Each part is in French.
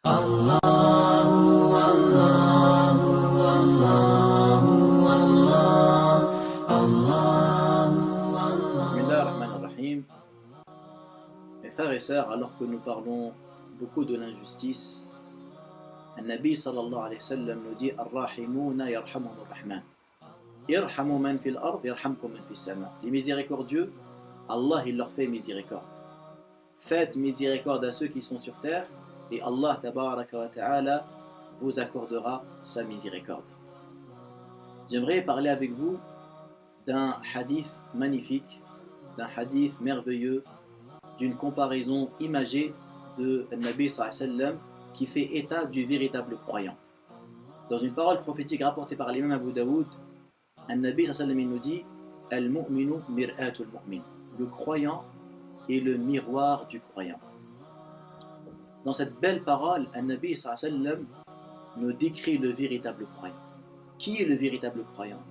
Allahu, Allahu, Allahu, Allah, Allahu, Allah. Bismillah ar-Rahman ar-Rahim. Mes frères et sœurs, alors que nous parlons beaucoup de l'injustice, le Nabi sallallahu alayhi wa sallam nous dit Ar-Rahimouna yarhamuhum ar-Rahman. Irhamu man fil ard, yarhamkum man fis sama. Les miséricordieux, Allah il leur fait miséricorde. Faites miséricorde à ceux qui sont sur terre et Allah tabaraka wa ta'ala vous accordera sa miséricorde. J'aimerais parler avec vous d'un hadith magnifique, d'un hadith merveilleux, d'une comparaison imagée de Nabi sallallahu alayhi wa sallam qui fait état du véritable croyant. Dans une parole prophétique rapportée par l'imam Abu Daoud, Nabi sallallahu alayhi wa sallam nous dit Al-mu'minu mir'atul mu'min. Le croyant est le miroir du croyant. Dans cette belle parole, Nabi sallallahu alayhi wa sallam nous décrit le véritable croyant. Qui est le véritable croyant?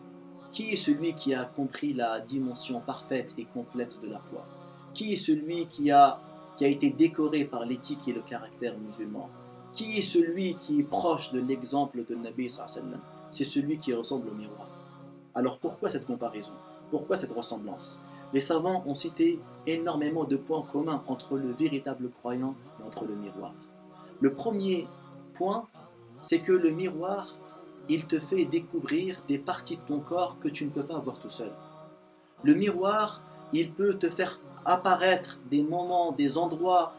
Qui est celui qui a compris la dimension parfaite et complète de la foi? Qui est celui qui a été décoré par l'éthique et le caractère musulman? Qui est celui qui est proche de l'exemple de Nabi sallallahu alayhi wa sallam? C'est celui qui ressemble au miroir. Alors pourquoi cette comparaison? Pourquoi cette ressemblance? Les savants ont cité énormément de points communs entre le véritable croyant et entre le miroir. Le premier point, c'est que le miroir, il te fait découvrir des parties de ton corps que tu ne peux pas voir tout seul. Le miroir, il peut te faire apparaître des moments, des endroits,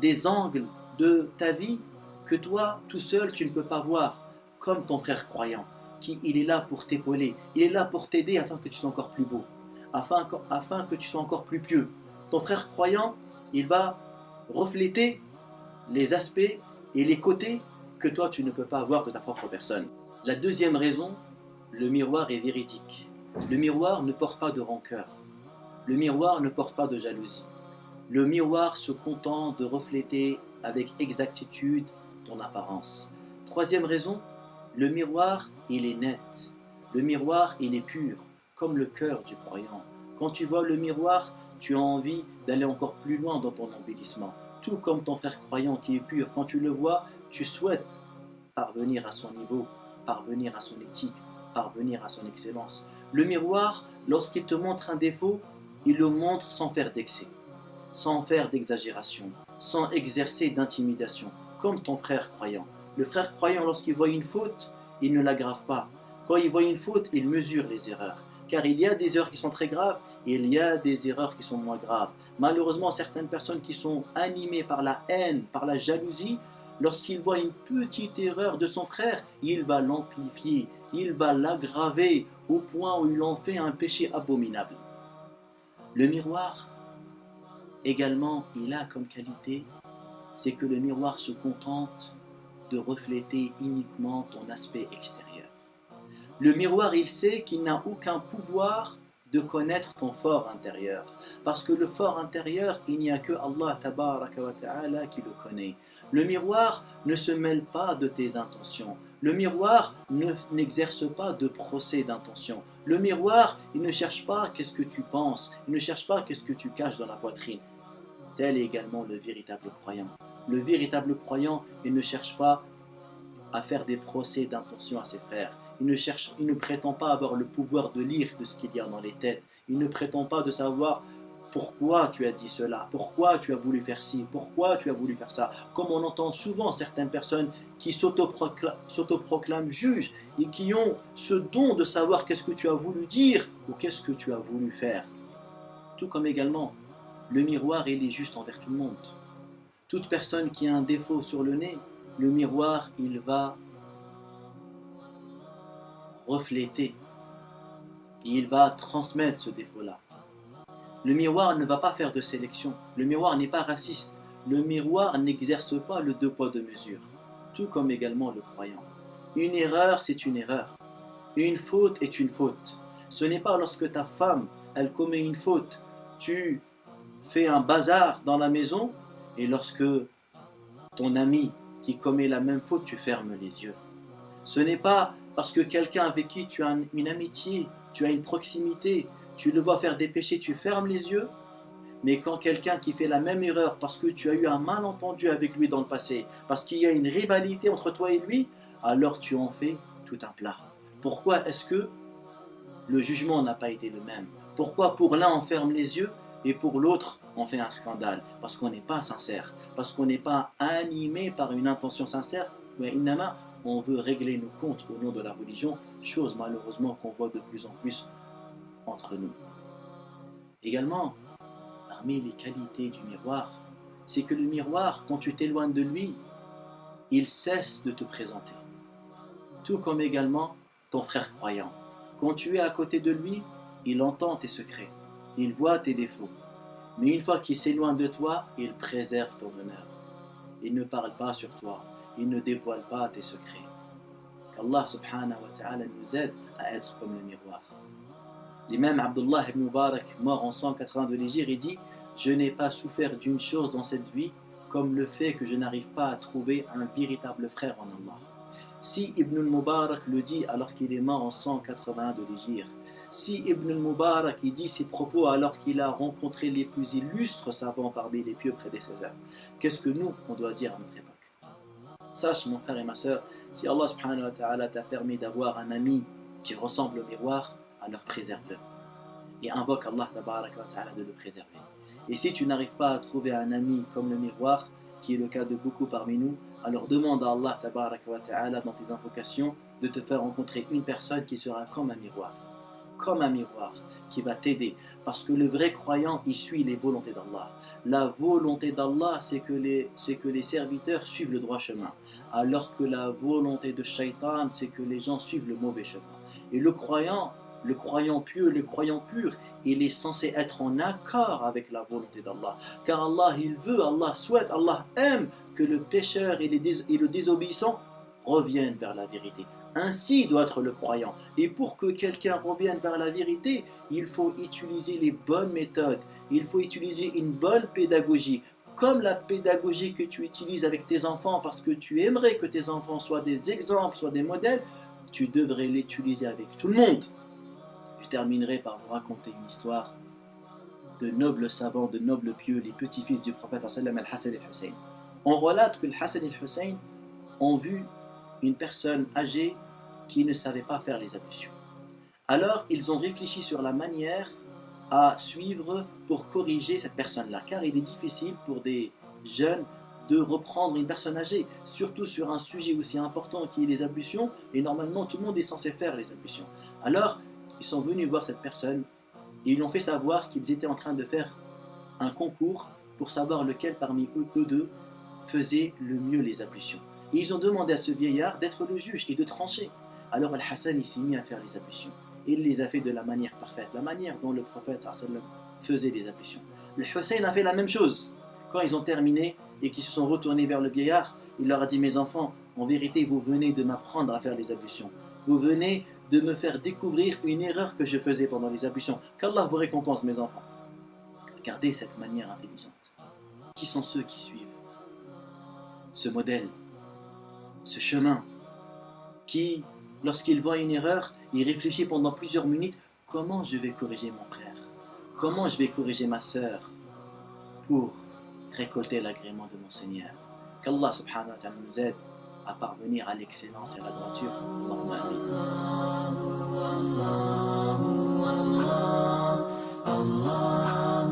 des angles de ta vie que toi, tout seul, tu ne peux pas voir, comme ton frère croyant, il est là pour t'épauler, il est là pour t'aider afin que tu sois encore plus beau, afin que tu sois encore plus pieux. Ton frère croyant, il va refléter les aspects et les côtés que toi, tu ne peux pas voir de ta propre personne. La deuxième raison, le miroir est véridique. Le miroir ne porte pas de rancœur. Le miroir ne porte pas de jalousie. Le miroir se contente de refléter avec exactitude ton apparence. Troisième raison, le miroir, il est net. Le miroir, il est pur, comme le cœur du croyant. Quand tu vois le miroir, tu as envie d'aller encore plus loin dans ton embellissement. Tout comme ton frère croyant qui est pur, quand tu le vois, tu souhaites parvenir à son niveau, parvenir à son éthique, parvenir à son excellence. Le miroir, lorsqu'il te montre un défaut, il le montre sans faire d'excès, sans faire d'exagération, sans exercer d'intimidation, comme ton frère croyant. Le frère croyant, lorsqu'il voit une faute, il ne l'aggrave pas. Quand il voit une faute, il mesure les erreurs. Car il y a des erreurs qui sont très graves et il y a des erreurs qui sont moins graves. Malheureusement, certaines personnes qui sont animées par la haine, par la jalousie, lorsqu'il voit une petite erreur de son frère, il va l'amplifier, il va l'aggraver au point où il en fait un péché abominable. Le miroir, également, il a comme qualité, c'est que le miroir se contente de refléter uniquement ton aspect extérieur. Le miroir, il sait qu'il n'a aucun pouvoir de connaître ton fort intérieur. Parce que le fort intérieur, il n'y a que Allah tabaraka wa ta'ala qui le connaît. Le miroir ne se mêle pas de tes intentions. Le miroir n'exerce pas de procès d'intention. Le miroir, il ne cherche pas qu'est-ce que tu penses. Il ne cherche pas qu'est-ce que tu caches dans la poitrine. Tel est également le véritable croyant. Le véritable croyant, il ne cherche pas à faire des procès d'intention à ses frères. Il ne prétend pas avoir le pouvoir de lire de ce qu'il y a dans les têtes. Il ne prétend pas de savoir pourquoi tu as dit cela, pourquoi tu as voulu faire ci, pourquoi tu as voulu faire ça. Comme on entend souvent certaines personnes qui s'autoproclament juges et qui ont ce don de savoir qu'est-ce que tu as voulu dire ou qu'est-ce que tu as voulu faire. Tout comme également, le miroir, il est juste envers tout le monde. Toute personne qui a un défaut sur le nez, le miroir, il va refléter, il va transmettre ce défaut-là. Le miroir ne va pas faire de sélection, le miroir n'est pas raciste, le miroir n'exerce pas le deux poids deux mesures, tout comme également le croyant. Une erreur, c'est une erreur, une faute est une faute. Ce n'est pas lorsque ta femme, elle commet une faute, tu fais un bazar dans la maison, et lorsque ton ami qui commet la même faute, tu fermes les yeux. Ce n'est pas parce que quelqu'un avec qui tu as une amitié, tu as une proximité, tu le vois faire des péchés, tu fermes les yeux. Mais quand quelqu'un qui fait la même erreur parce que tu as eu un malentendu avec lui dans le passé, parce qu'il y a une rivalité entre toi et lui, alors tu en fais tout un plat. Pourquoi est-ce que le jugement n'a pas été le même? Pourquoi pour l'un on ferme les yeux et pour l'autre on fait un scandale? Parce qu'on n'est pas sincère, parce qu'on n'est pas animé par une intention sincère, mais on veut régler nos comptes au nom de la religion, chose malheureusement qu'on voit de plus en plus entre nous. Également, parmi les qualités du miroir, c'est que le miroir, quand tu t'éloignes de lui, il cesse de te présenter. Tout comme également ton frère croyant. Quand tu es à côté de lui, il entend tes secrets, il voit tes défauts. Mais une fois qu'il s'éloigne de toi, il préserve ton honneur. Il ne parle pas sur toi, il ne dévoile pas tes secrets. Qu'Allah subhanahu wa ta'ala nous aide à être comme le miroir. L'imam Abdullah ibn Mubarak, mort en 180 de l'Hégire, il dit « Je n'ai pas souffert d'une chose dans cette vie comme le fait que je n'arrive pas à trouver un véritable frère en Allah. » Si Ibn al-Mubarak le dit alors qu'il est mort en 180 de l'Hégire, si Ibn al-Mubarak il dit ses propos alors qu'il a rencontré les plus illustres savants parmi les pieux prédécesseurs, qu'est-ce que nous, on doit dire à notre époque? Sache mon frère et ma soeur, si Allah subhanahu wa ta'ala t'a permis d'avoir un ami qui ressemble au miroir, alors préserve-le. Et invoque Allah tabaraka wa ta'ala de le préserver. Et si tu n'arrives pas à trouver un ami comme le miroir, qui est le cas de beaucoup parmi nous, alors demande à Allah tabaraka wa ta'ala dans tes invocations de te faire rencontrer une personne qui sera comme un miroir qui va t'aider. Parce que le vrai croyant, il suit les volontés d'Allah. La volonté d'Allah, c'est que les serviteurs suivent le droit chemin. Alors que la volonté de Shaitan, c'est que les gens suivent le mauvais chemin. Et le croyant pieux, le croyant pur, il est censé être en accord avec la volonté d'Allah. Car Allah, il veut, Allah souhaite, Allah aime que le pécheur et le désobéissant reviennent vers la vérité. Ainsi doit être le croyant. Et pour que quelqu'un revienne vers la vérité, il faut utiliser les bonnes méthodes. Il faut utiliser une bonne pédagogie. Comme la pédagogie que tu utilises avec tes enfants parce que tu aimerais que tes enfants soient des exemples, soient des modèles, tu devrais l'utiliser avec tout le monde. Je terminerai par vous raconter une histoire de nobles savants, de nobles pieux, les petits-fils du prophète Al-Hassan et Al-Hussein. On relate que Al-Hassan et Al-Hussein ont vu une personne âgée qui ne savait pas faire les ablutions. Alors ils ont réfléchi sur la manière à suivre pour corriger cette personne-là, car il est difficile pour des jeunes de reprendre une personne âgée, surtout sur un sujet aussi important qui est les ablutions, et normalement tout le monde est censé faire les ablutions. Alors ils sont venus voir cette personne et ils lui ont fait savoir qu'ils étaient en train de faire un concours pour savoir lequel parmi eux deux faisait le mieux les ablutions. Et ils ont demandé à ce vieillard d'être le juge et de trancher. Alors Al-Hassan s'est mis à faire les ablutions. Et il les a fait de la manière parfaite, la manière dont le prophète faisait les ablutions. Le Hussein a fait la même chose. Quand ils ont terminé et qu'ils se sont retournés vers le vieillard, il leur a dit « Mes enfants, en vérité, vous venez de m'apprendre à faire les ablutions. Vous venez de me faire découvrir une erreur que je faisais pendant les ablutions. Qu'Allah vous récompense, mes enfants. » Regardez cette manière intelligente. Qui sont ceux qui suivent ce modèle, ce chemin, qui, lorsqu'il voit une erreur, il réfléchit pendant plusieurs minutes, comment je vais corriger mon frère, comment je vais corriger ma sœur pour récolter l'agrément de mon Seigneur. Qu'Allah subhanahu wa ta'ala nous aide à parvenir à l'excellence et à la droiture. Allahumma amin.